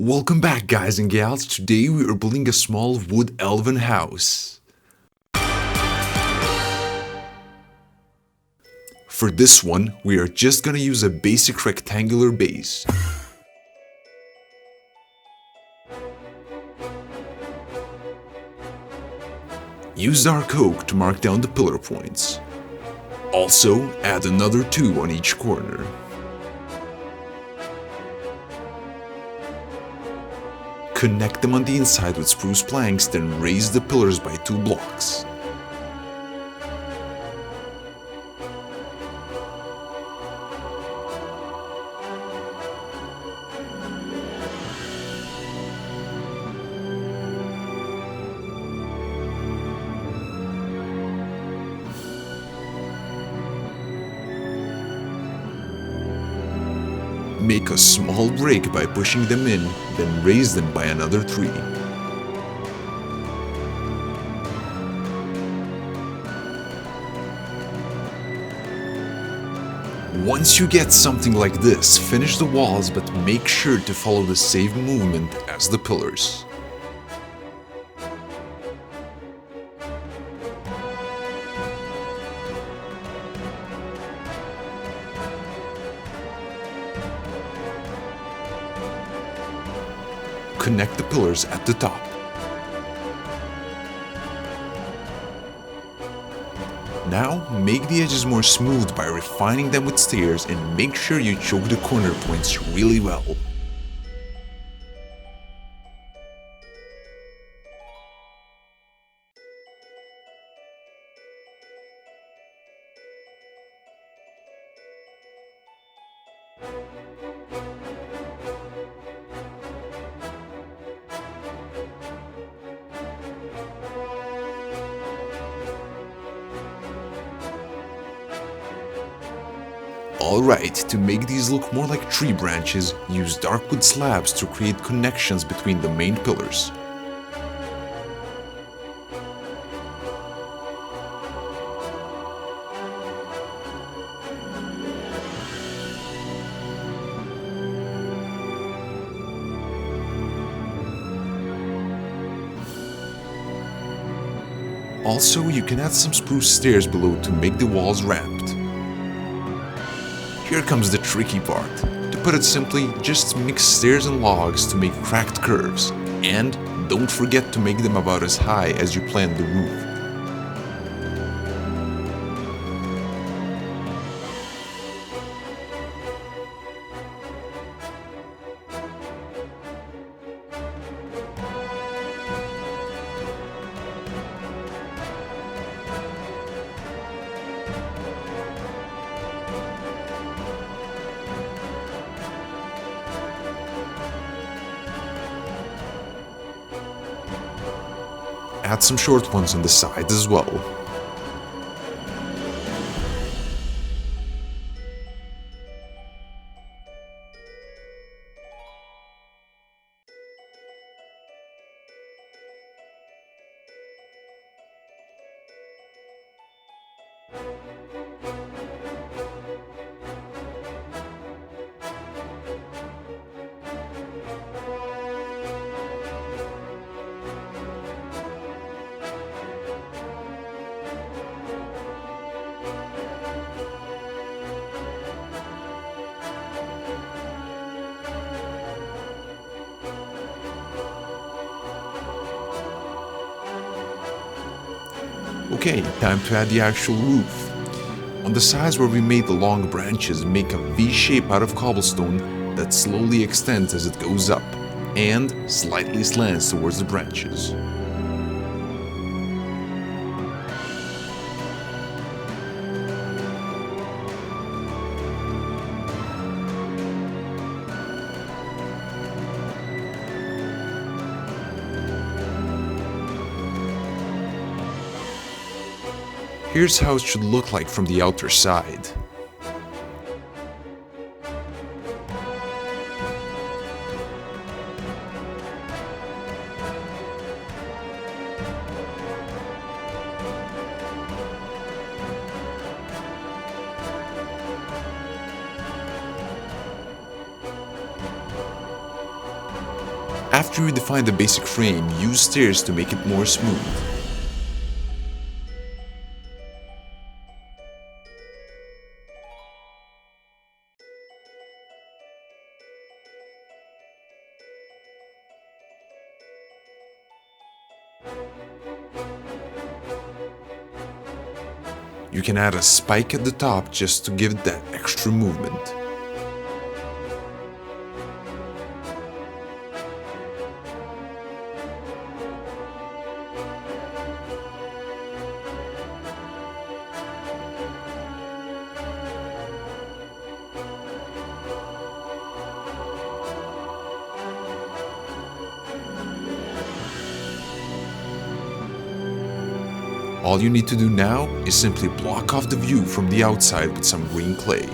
Welcome back, guys and gals. Today we are building a small wood elven house. For this one, we are just gonna use a basic rectangular base. Use dark oak to mark down the pillar points. Also, add another 2 on each corner. Connect them on the inside with spruce planks, then raise the pillars by 2 blocks. Make a small break by pushing them in, then raise them by another 3. Once you get something like this, finish the walls, but make sure to follow the same movement as the pillars. Connect the pillars at the top. Now, make the edges more smooth by refining them with stairs and make sure you choke the corner points really well. Alright, to make these look more like tree branches, use dark wood slabs to create connections between the main pillars. Also, you can add some spruce stairs below to make the walls ramped. Here comes the tricky part. To put it simply, just mix stairs and logs to make cracked curves. And don't forget to make them about as high as you planned the roof. Add some short ones on the sides as well. Okay, time to add the actual roof. On the sides where we made the long branches, make a V shape out of cobblestone that slowly extends as it goes up and slightly slants towards the branches. Here's how it should look like from the outer side. After you define the basic frame, use stairs to make it more smooth. You can add a spike at the top just to give it that extra movement. All you need to do now is simply block off the view from the outside with some green clay.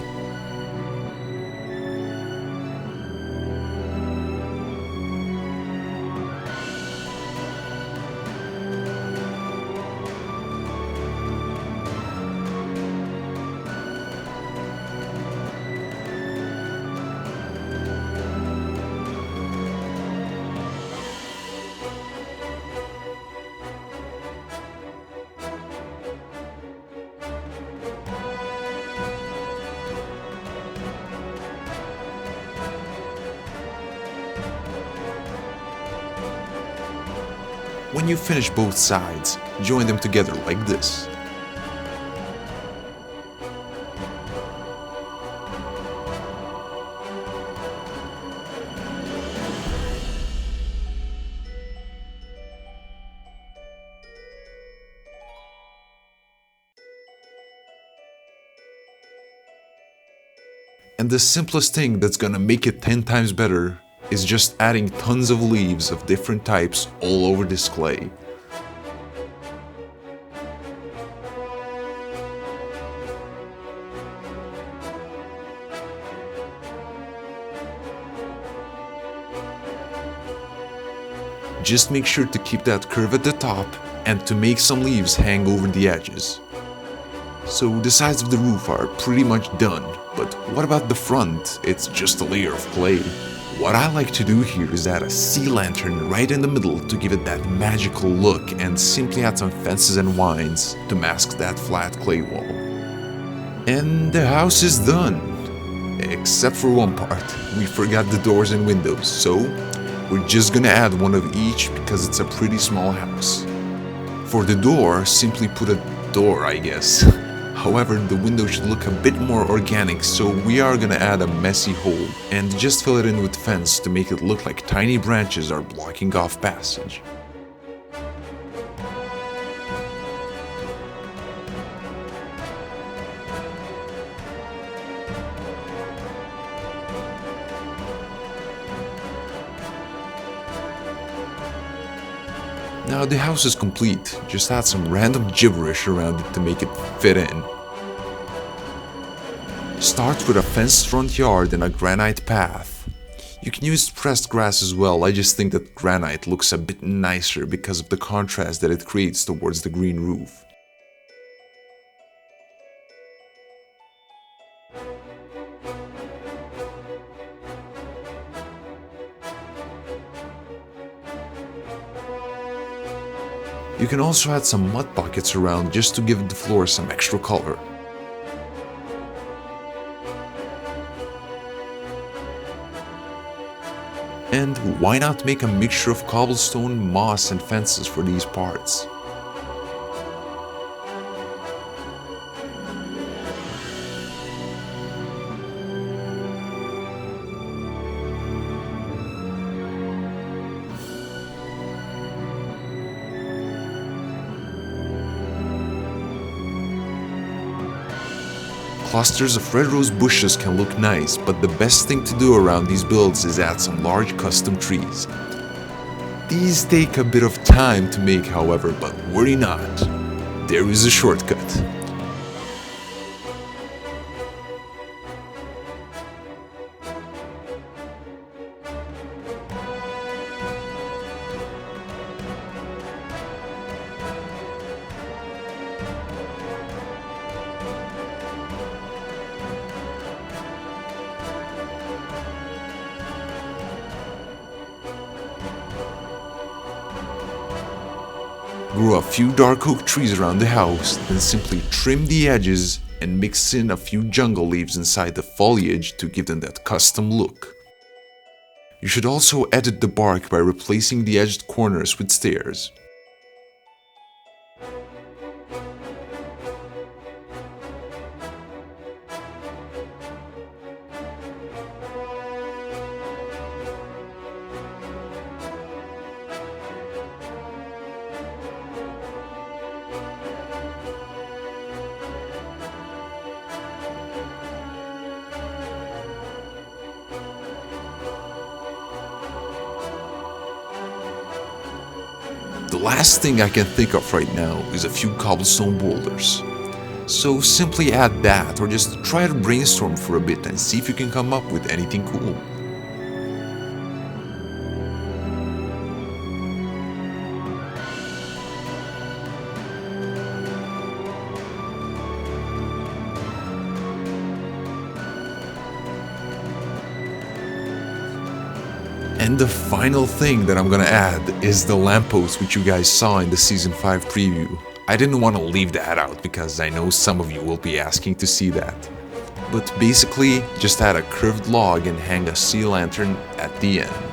When you finish both sides, join them together like this. And the simplest thing that's gonna make it 10 times better is just adding tons of leaves of different types all over this clay. Just make sure to keep that curve at the top and to make some leaves hang over the edges. So the sides of the roof are pretty much done, but what about the front? It's just a layer of clay. What I like to do here is add a sea lantern right in the middle to give it that magical look and simply add some fences and vines to mask that flat clay wall. And the house is done. Except for one part, we forgot the doors and windows, so we're just gonna add one of each because it's a pretty small house. For the door, simply put a door, I guess. However, the window should look a bit more organic, so we are gonna add a messy hole and just fill it in with fence to make it look like tiny branches are blocking off passage. Now the house is complete, just add some random gibberish around it to make it fit in. Start with a fenced front yard and a granite path. You can use pressed grass as well, I just think that granite looks a bit nicer because of the contrast that it creates towards the green roof. You can also add some mud buckets around just to give the floor some extra color. And why not make a mixture of cobblestone, moss and fences for these parts? Clusters of red rose bushes can look nice, but the best thing to do around these builds is add some large custom trees. These take a bit of time to make, however, but worry not. There is a shortcut. Grow a few dark oak trees around the house, then simply trim the edges and mix in a few jungle leaves inside the foliage to give them that custom look. You should also edit the bark by replacing the edged corners with stairs. The last thing I can think of right now is a few cobblestone boulders. So simply add that, or just try to brainstorm for a bit and see if you can come up with anything cool. And the final thing that I'm gonna add is the lamppost which you guys saw in the Season 5 preview. I didn't want to leave that out because I know some of you will be asking to see that. But basically, just add a curved log and hang a sea lantern at the end.